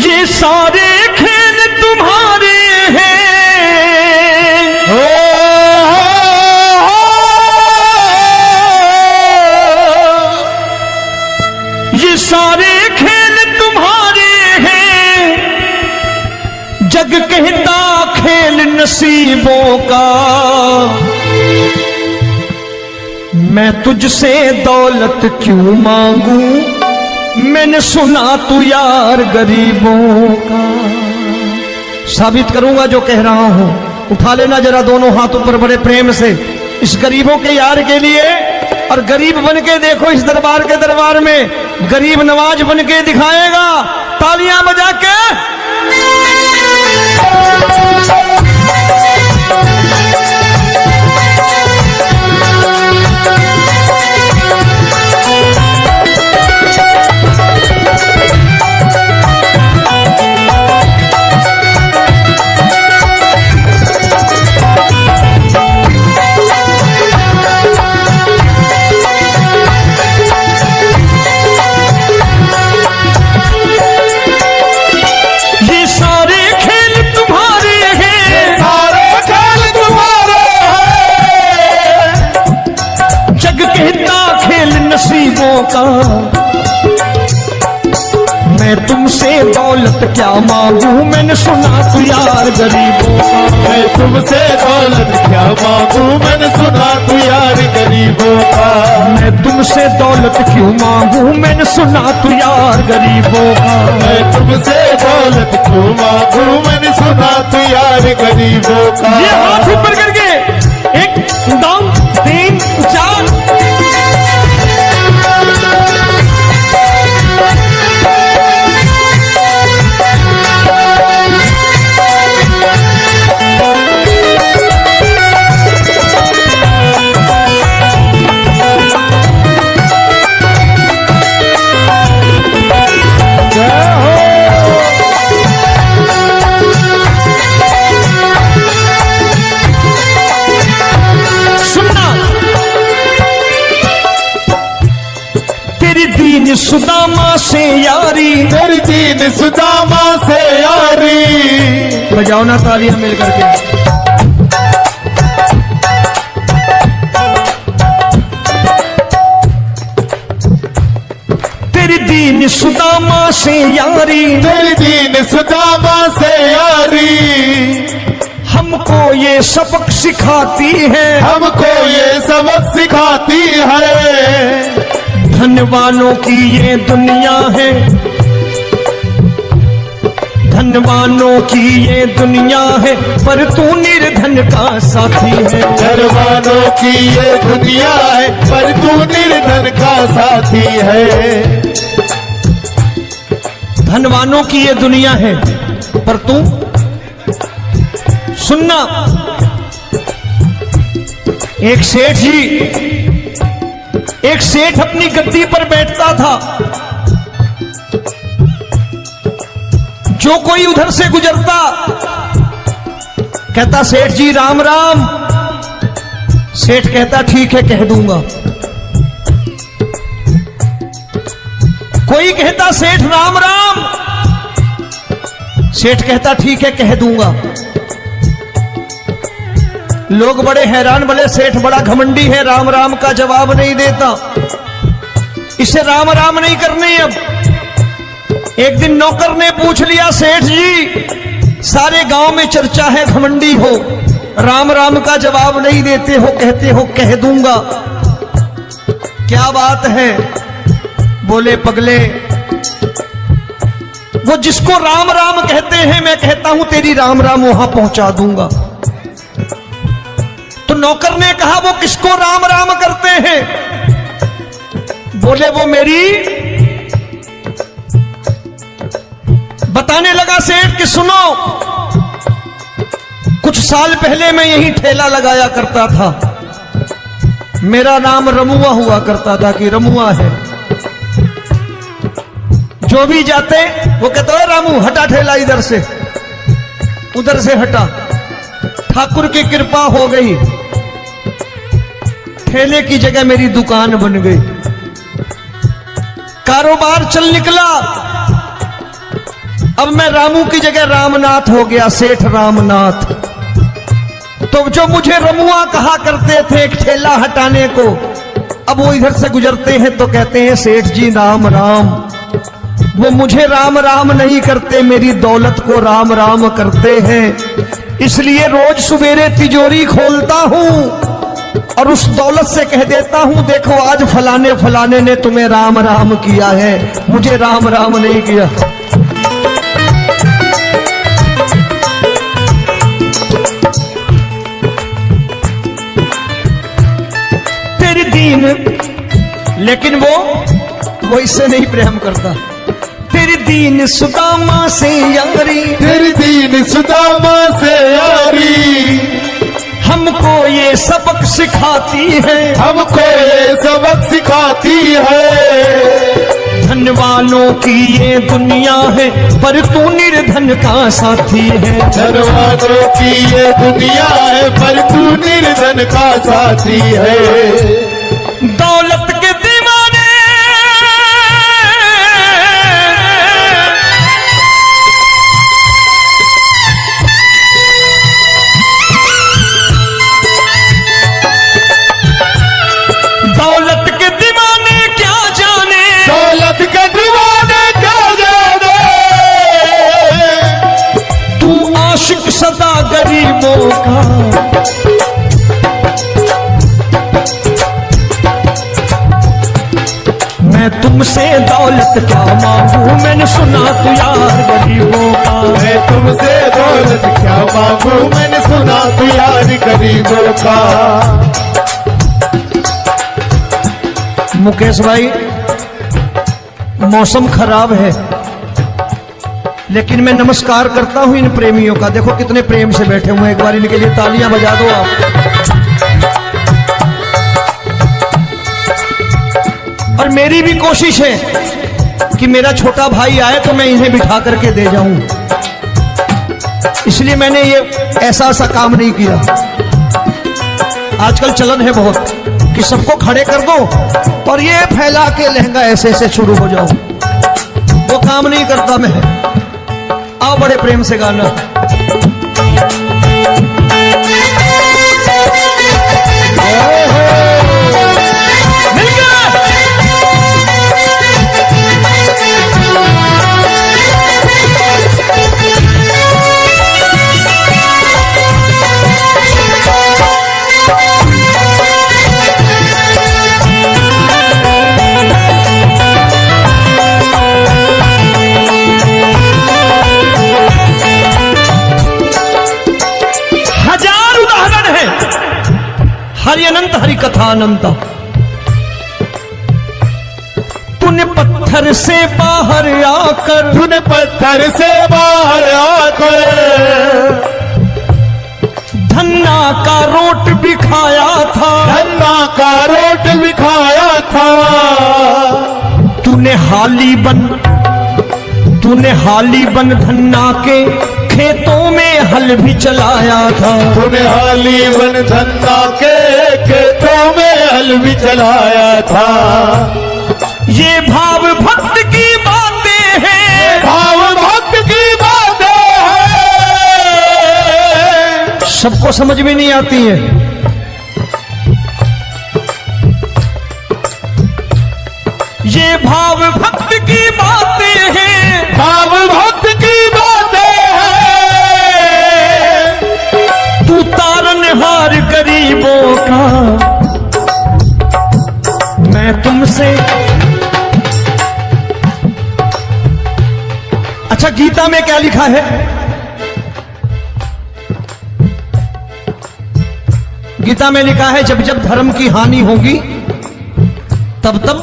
ये सारे खेल तुम्हारे हैं, ये सारे खेल तुम्हारे हैं, जग कहता खेल नसीबों का। मैं तुझसे दौलत क्यों मांगू, मैंने सुना तू यार गरीबों का। साबित करूंगा जो कह रहा हूं। उठा लेना जरा दोनों हाथ ऊपर बड़े प्रेम से इस गरीबों के यार के लिए, और गरीब बन के देखो इस दरबार के दरबार में गरीब नवाज बन के दिखाएगा, तालियां बजा के। नसीबों का मैं तुमसे दौलत क्या मांगू, मैंने सुना तू यार गरीबों का। मैं तुमसे दौलत क्या मांगू, मैंने सुना तू यार गरीबों का। मैं तुमसे दौलत क्यों मांगू, मैंने सुना तू यार गरीबों का। मैं तुमसे दौलत क्यों मांगू, मैंने सुना तू यार गरीबों का। ये हाथ ऊपर करके 1 2 3 4 सुदामा से यारी, तेरी दीन सुदामा से यारी। बजाओ ना तालियां मिल करके। तेरी दीन सुदामा से यारी, तेरी दीन सुदामा से यारी। हमको ये सबक सिखाती है, हमको ये सबक सिखाती है। धनवानों की ये दुनिया है, धनवानों की ये दुनिया है, पर तू निर्धन का साथी है। धनवानों की ये दुनिया है, पर तू निर्धन का साथी है। धनवानों की ये दुनिया है, पर तू सुनना। एक सेठ अपनी गद्दी पर बैठता था। जो कोई उधर से गुजरता कहता सेठ जी राम राम। सेठ कहता ठीक है कह दूंगा। कोई कहता सेठ राम राम। सेठ कहता ठीक है कह दूंगा। लोग बड़े हैरान, बोले सेठ बड़ा घमंडी है, राम राम का जवाब नहीं देता, इसे राम राम नहीं करने। अब एक दिन नौकर ने पूछ लिया सेठ जी सारे गांव में चर्चा है घमंडी हो, राम राम का जवाब नहीं देते हो, कहते हो कह दूंगा, क्या बात है? बोले पगले वो जिसको राम राम कहते हैं मैं कहता हूं तेरी राम राम वहां पहुंचा दूंगा। तो नौकर ने कहा वो किसको राम राम करते हैं? बोले वो मेरी। बताने लगा सेठ कि सुनो, कुछ साल पहले मैं यही ठेला लगाया करता था, मेरा नाम रमुआ हुआ करता था कि रमुआ है। जो भी जाते वो कहते हैं रामू हटा ठेला इधर से, उधर से हटा। ठाकुर की कृपा हो गई, ठेले की जगह मेरी दुकान बन गई, कारोबार चल निकला। अब मैं रामू की जगह रामनाथ हो गया, सेठ रामनाथ। तो जो मुझे रमुआ कहा करते थे एक ठेला हटाने को, अब वो इधर से गुजरते हैं तो कहते हैं सेठ जी राम राम। वो मुझे राम राम नहीं करते, मेरी दौलत को राम राम करते हैं। इसलिए रोज सवेरे तिजोरी खोलता हूं और उस दौलत से कह देता हूं देखो आज फलाने फलाने ने तुम्हें राम राम किया है, मुझे राम राम नहीं किया। तेरी दीन, लेकिन वो इससे नहीं प्रेम करता। तेरी दीन सुदामा से यारी, तेरी दीन सुदामा से यारी, हमको ये सबक सिखाती है, हमको ये सबक सिखाती है। धन वालों की ये दुनिया है पर तू निर्धन का साथी है। धन वालों की ये दुनिया है पर तू निर्धन का साथी है। दौलत के दीवाने दौलत के दीवाने क्या जाने, दौलत के दीवाने क्या जाने, तू आशिक सदा गरीबों का। मैं तुमसे दौलत क्या मांगू, मैंने सुना तू यार गरीबों का। मैं तुमसे दौलत क्या मांगू, मैंने सुना तू यार गरीबों का। मुकेश भाई मौसम खराब है, लेकिन मैं नमस्कार करता हूं इन प्रेमियों का। देखो कितने प्रेम से बैठे हुए हैं, एक बार इनके लिए तालियां बजा दो आप। और मेरी भी कोशिश है कि मेरा छोटा भाई आए तो मैं इन्हें बिठा करके दे जाऊं, इसलिए मैंने ये ऐसा काम नहीं किया। आजकल चलन है बहुत कि सबको खड़े कर दो और ये फैला के लहंगा ऐसे ऐसे शुरू हो जाओ, वो काम नहीं करता मैं। आओ बड़े प्रेम से गाना। हरि अनंत हरि कथा अनंत। तूने पत्थर से बाहर आकर, तूने पत्थर से बाहर आकर धन्ना का रोट बिखाया था, धन्ना का रोट बिखाया था। तूने हाली बन धन्ना के खेतों में हल भी चलाया था। तूने हाली बन धन्ना के खेतों में हल भी चलाया था। ये भाव भक्त की बातें हैं, भाव भक्त की बातें हैं, सबको समझ में नहीं आती है। ये भाव भक्त की बातें हैं, भाव भक्त की बातें हैं। तू तारनहार गरीबों का, मैं तुमसे। अच्छा गीता में क्या लिखा है? गीता में लिखा है जब जब धर्म की हानि होगी तब तब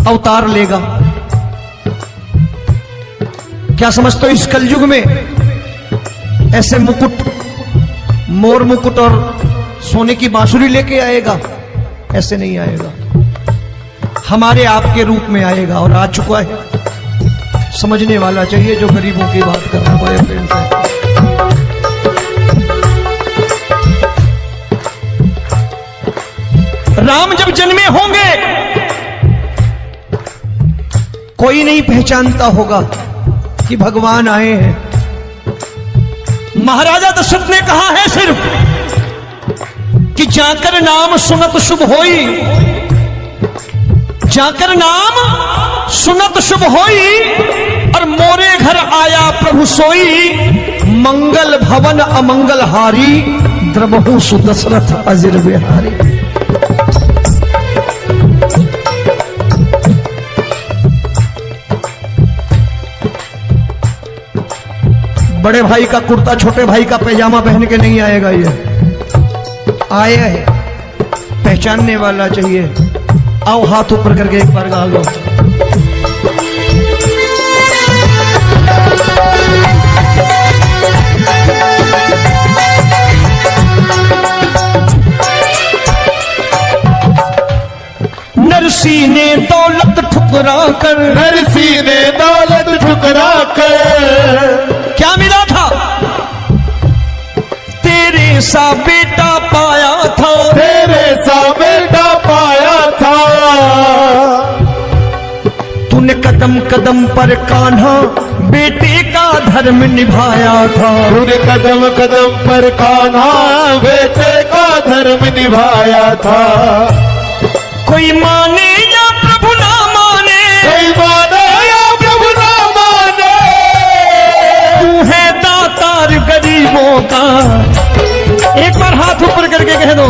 अवतार लेगा। क्या समझते हो इस कलयुग में ऐसे मुकुट, मोर मुकुट और सोने की बांसुरी लेके आएगा? ऐसे नहीं आएगा, हमारे आपके रूप में आएगा और आ चुका है। समझने वाला चाहिए जो गरीबों की बात कर रहा है बड़े प्रेम से। राम जब जन्मे होंगे कोई नहीं पहचानता होगा, कि भगवान आए हैं। महाराजा दशरथ ने कहा है सिर्फ कि जाकर नाम सुनत शुभ होई, जाकर नाम सुनत शुभ होई, और मोरे घर आया प्रभु सोई, मंगल भवन अमंगल हारी, द्रबहु सुदशरथ अजिर बिहारी। बड़े भाई का कुर्ता छोटे भाई का पैजामा पहन के नहीं आएगा, ये आया है पहचानने वाला चाहिए। आओ हाथ ऊपर करके एक बार गा लो। नरसी ने दौलत ठुकरा कर, नरसी ने दौलत ठुकरा कर, क्या मिला था? तेरे सा बेटा पाया था, तेरे सा बेटा पाया था। तूने कदम कदम पर कान्हा बेटे का धर्म निभाया था, तूने कदम कदम पर कान्हा बेटे का धर्म निभाया था। कोई माने या प्रभु ना माने, कोई माने या प्रभु ना माने, तू है दातार गरीबों का। एक बार हाथ ऊपर करके कह दो,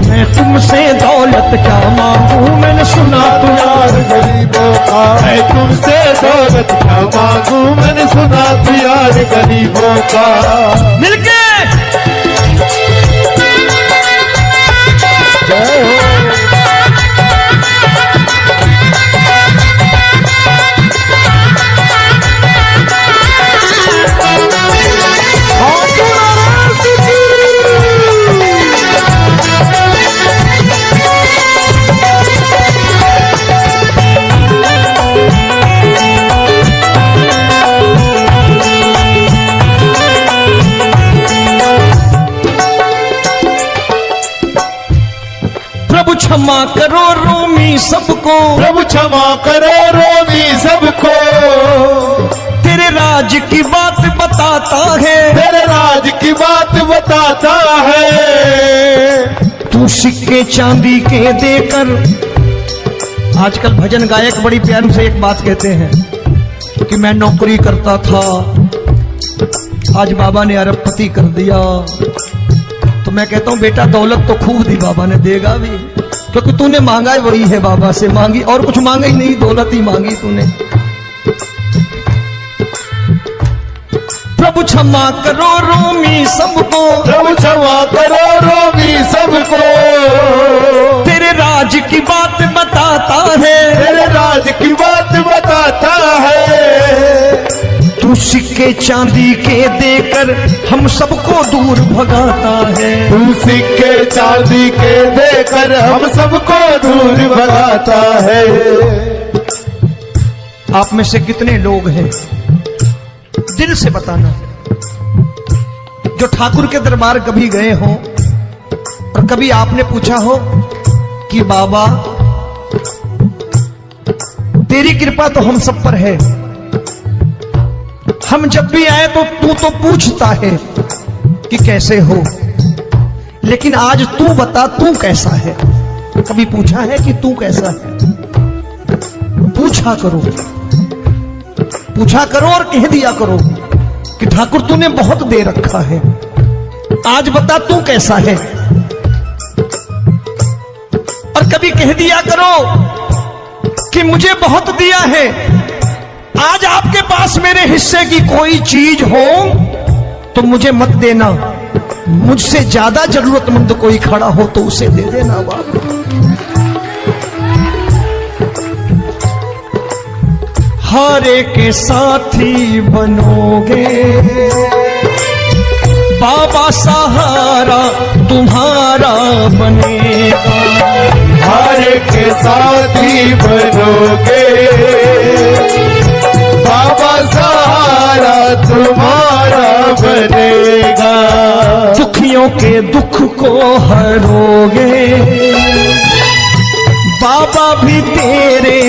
मैं तुमसे दौलत क्या मांगू, मैंने सुना तू यार गरीबों का। मैं तुमसे दौलत क्या मांगू, मैंने सुना तू यार गरीबों का। मिलके जय हो। प्रभु क्षमा करो रोमी सबको, प्रभु क्षमा करो रोमी सबको। तेरे राज की बात बताता है, तेरे राज की बात बताता है। तू सिक्के चांदी के देकर। आजकल भजन गायक बड़ी प्यार से एक बात कहते हैं कि मैं नौकरी करता था, आज बाबा ने अरबपति कर दिया। तो मैं कहता हूं बेटा दौलत तो खूब दी बाबा ने, देगा भी, क्योंकि तूने मांगा है वही है बाबा से मांगी, और कुछ मांगा ही नहीं, दौलत ही मांगी तूने। प्रभु क्षमा करो रोमी सबको, प्रभु क्षमा करो रोमी सबको। तेरे राज की बात बताता है, तेरे राज की बात बताता है। तू सिक्के चांदी के देकर हम सबको दूर भगाता है। तू सिक्के चांदी के देकर हम सबको दूर भगाता है। आप में से कितने लोग हैं, दिल से बताना, जो ठाकुर के दरबार कभी गए हो और कभी आपने पूछा हो कि बाबा तेरी कृपा तो हम सब पर है, हम जब भी आए तो तू तो पूछता है कि कैसे हो, लेकिन आज तू बता तू कैसा है। कभी पूछा है कि तू कैसा है? पूछा करो, पूछा करो और कह दिया करो कि ठाकुर तूने बहुत दे रखा है, आज बता तू कैसा है। और कभी कह दिया करो कि मुझे बहुत दिया है, आज आपके पास मेरे हिस्से की कोई चीज हो तो मुझे मत देना, मुझसे ज्यादा जरूरतमंद कोई खड़ा हो तो उसे दे देना। बाबा हारे के साथी बनोगे, बाबा सहारा तुम्हारा बनेगा। हारे के साथी बनोगे, बाबा सहारा तुम्हारा बनेगा। दुखियों के दुख को हरोगे, बाबा भी तेरे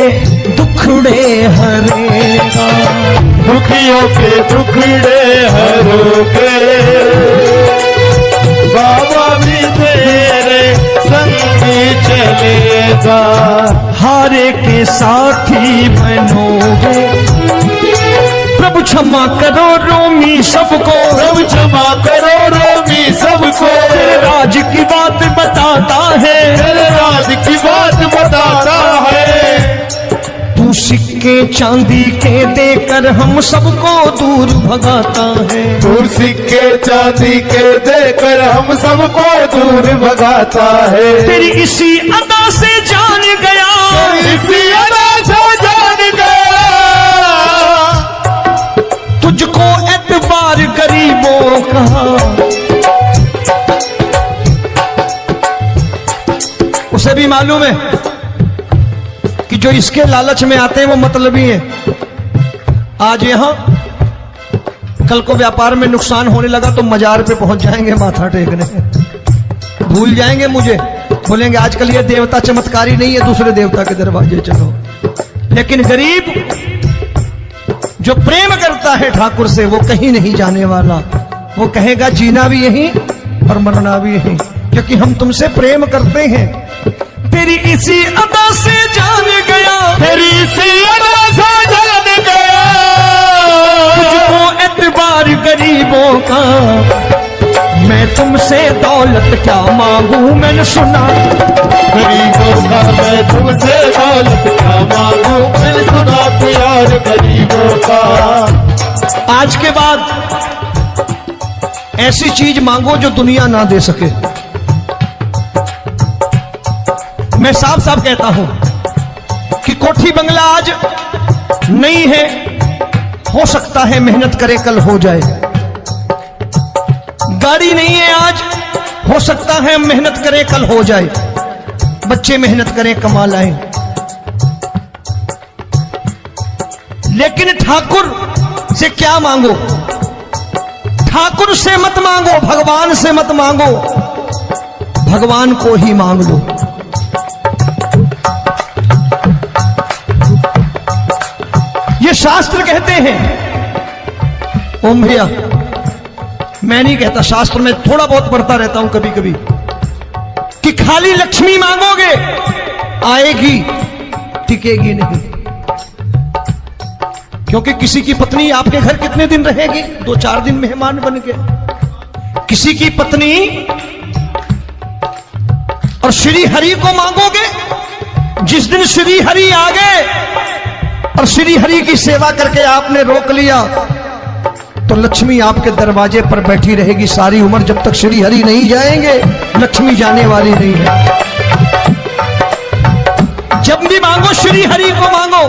दुखड़े हरेगा। दुखियों के दुखड़े हरोगे, बाबा भी तेरे संगी चलेगा। हारे के साथी बनोगे, प्रभु क्षमा करो रोमी सबको, प्रभु क्षमा करो रोमी सबको, तेरे राज की बात बताता है, तेरे राज की बात बताता है। तू सिक्के चांदी के देकर हम सबको दूर भगाता है, तू सिक्के चांदी के देकर हम सबको दूर भगाता है। तेरी इसी अदा से जान गया, इसी अदा से जान गया, तुझको एतबार गरीबों का। उसे भी मालूम है कि जो इसके लालच में आते हैं वो मतलबी हैं। आज यहां कल को व्यापार में नुकसान होने लगा तो मजार पे पहुंच जाएंगे माथा टेकने, भूल जाएंगे मुझे, बोलेंगे आजकल ये देवता चमत्कारी नहीं है, दूसरे देवता के दरवाजे चलो। लेकिन गरीब जो प्रेम करता है ठाकुर से वो कहीं नहीं जाने वाला, वो कहेगा जीना भी यहीं और मरना भी यहीं, क्योंकि हम तुमसे प्रेम करते हैं। तेरी इसी अदा से जान गया, तेरी इसी अदा से जान गया, तुझको एतबार गरीबों का। मैं तुमसे दौलत क्या मांगू, मैंने सुना गरीबों का मैं तुमसे दौलत क्या मांगू, मैंने सुना प्यार गरीबों का। आज के बाद ऐसी चीज मांगो जो दुनिया ना दे सके। मैं साफ साफ कहता हूं कि कोठी बंगला आज नहीं है, हो सकता है मेहनत करे कल हो जाए। गाड़ी नहीं है आज, हो सकता है मेहनत करें कल हो जाए। बच्चे मेहनत करें कमा लाएं, लेकिन ठाकुर से क्या मांगो? ठाकुर से मत मांगो, भगवान से मत मांगो, भगवान को ही मांग लो। ये शास्त्र कहते हैं, ओम भैया मैं नहीं कहता, शास्त्र में थोड़ा बहुत पढ़ता रहता हूं कभी कभी, कि खाली लक्ष्मी मांगोगे आएगी, टिकेगी नहीं। क्योंकि किसी की पत्नी आपके घर कितने दिन रहेगी? 2-4 दिन मेहमान बन के। किसी की पत्नी और श्री हरि को मांगोगे, जिस दिन श्री हरि आ गए और श्री हरि की सेवा करके आपने रोक लिया तो लक्ष्मी आपके दरवाजे पर बैठी रहेगी सारी उम्र, जब तक श्री हरि नहीं जाएंगे लक्ष्मी जाने वाली नहीं है। जब भी मांगो श्री हरि को मांगो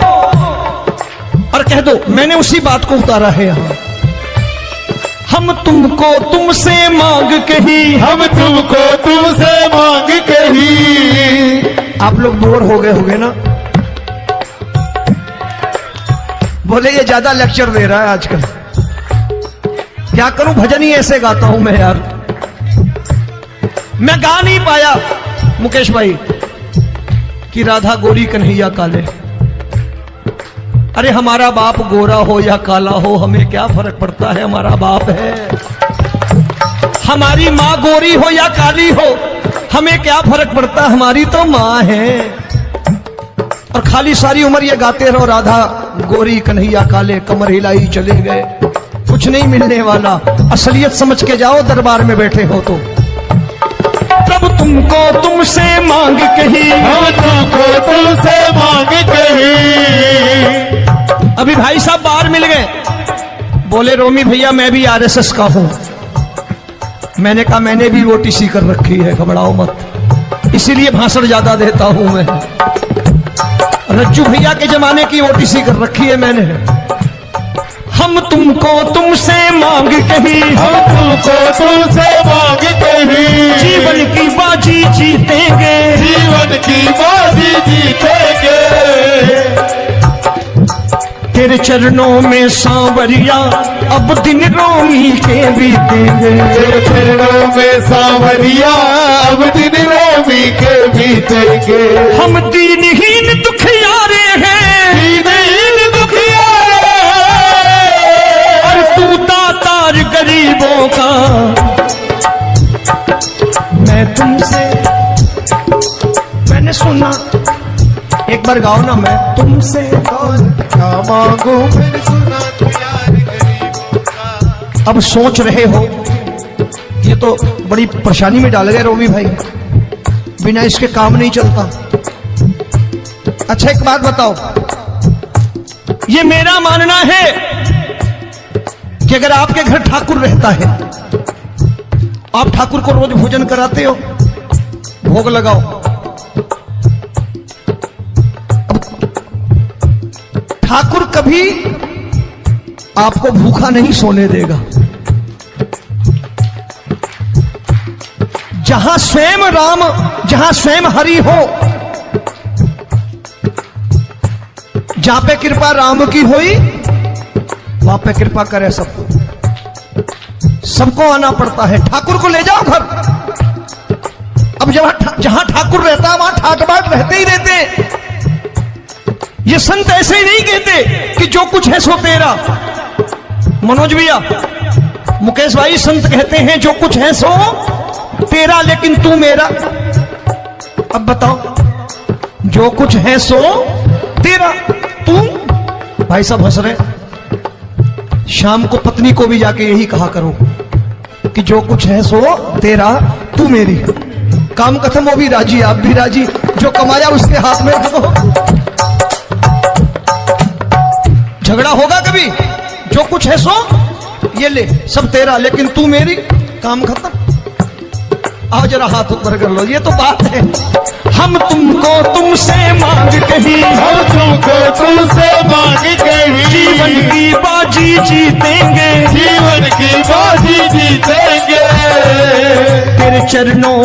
और कह दो मैंने उसी बात को उतारा है यहां, हम तुमको तुमसे मांग कही, हम तुमको तुमसे मांग कही। आप लोग बोर हो गए होंगे ना, बोले ये ज्यादा लेक्चर दे रहा है आजकल। क्या करूं, भजन ही ऐसे गाता हूं मैं यार। मैं गा नहीं पाया मुकेश भाई कि राधा गोरी कन्हैया काले। अरे हमारा बाप गोरा हो या काला हो हमें क्या फर्क पड़ता है, हमारा बाप है। हमारी माँ गोरी हो या काली हो हमें क्या फर्क पड़ता, हमारी तो माँ है। और खाली सारी उम्र ये गाते रहो राधा गोरी कन्हैया काले, कमर हिलाई चले गए, कुछ नहीं मिलने वाला। असलियत समझ के जाओ दरबार में बैठे हो तो। प्रभु तुमको तुमसे मांग कही, हम तुमको तुमसे मांग कही। अभी भाई साहब बाहर मिल गए, बोले रोमी भैया मैं भी आरएसएस का हूं। मैंने कहा मैंने भी ओटीसी कर रखी है, घबराओ मत, इसीलिए भाषण ज्यादा देता हूं मैं। रज्जू भैया के जमाने की ओटीसी कर रखी है मैंने। हम तुमको तुमसे मांग कही, हम तुमको तुमसे मांग कही। जीवन की बाजी जीतेंगे, जीवन की बाजी जीतेंगे। तेरे चरणों में सांवरिया अब दिन रोमी के बीतेंगे। तेरे चरणों में सांवरिया अब दिन रोमी के बीतेंगे। हम दीनहीन दुखियारे हैं, दीनहीन दुखियारे हैं, एक बार गाओ ना, मैं तुमसे दौलत क्या मांगू मैंने सुना तू यार गरीबों का। अब सोच रहे हो ये तो बड़ी परेशानी में डाल गए रोमी भाई, बिना इसके काम नहीं चलता। अच्छा एक बात बताओ, ये मेरा मानना है कि अगर आपके घर ठाकुर रहता है, आप ठाकुर को रोज भोजन कराते हो, भोग लगाओ, अब ठाकुर कभी आपको भूखा नहीं सोने देगा। जहां स्वयं राम, जहां स्वयं हरि हो, जहां पे कृपा राम की हुई वहां पे कृपा करे सबको, सबको आना पड़ता है। ठाकुर को ले जाओ घर। अब जहां ठाकुर रहता है वहां ठाट बाट रहते ही रहते हैं। ये संत ऐसे ही नहीं कहते कि जो कुछ है सो तेरा। मनोज भैया, मुकेश भाई, संत कहते हैं जो कुछ है सो तेरा लेकिन तू मेरा। अब बताओ, जो कुछ है सो तेरा, तू। भाई साहब हंस रहे। शाम को पत्नी को भी जाके यही कहा करो कि जो कुछ है सो तेरा, तू मेरी। काम खत्म, वो भी राजी, आप भी राजी, जो कमाया उसके हाथ में रखो। झगड़ा होगा कभी? जो कुछ है सो ये ले, सब तेरा लेकिन तू मेरी, काम खत्म। आओ जरा हाथ ऊपर कर लो, ये तो बात है। हम तुमको तुमसे मांग कहीं, हम तुमको तुमसे मांग कहीं, जीवन की बाजी जीतेंगे, जीवन की बाजी जीतेंगे। तेरे चरणों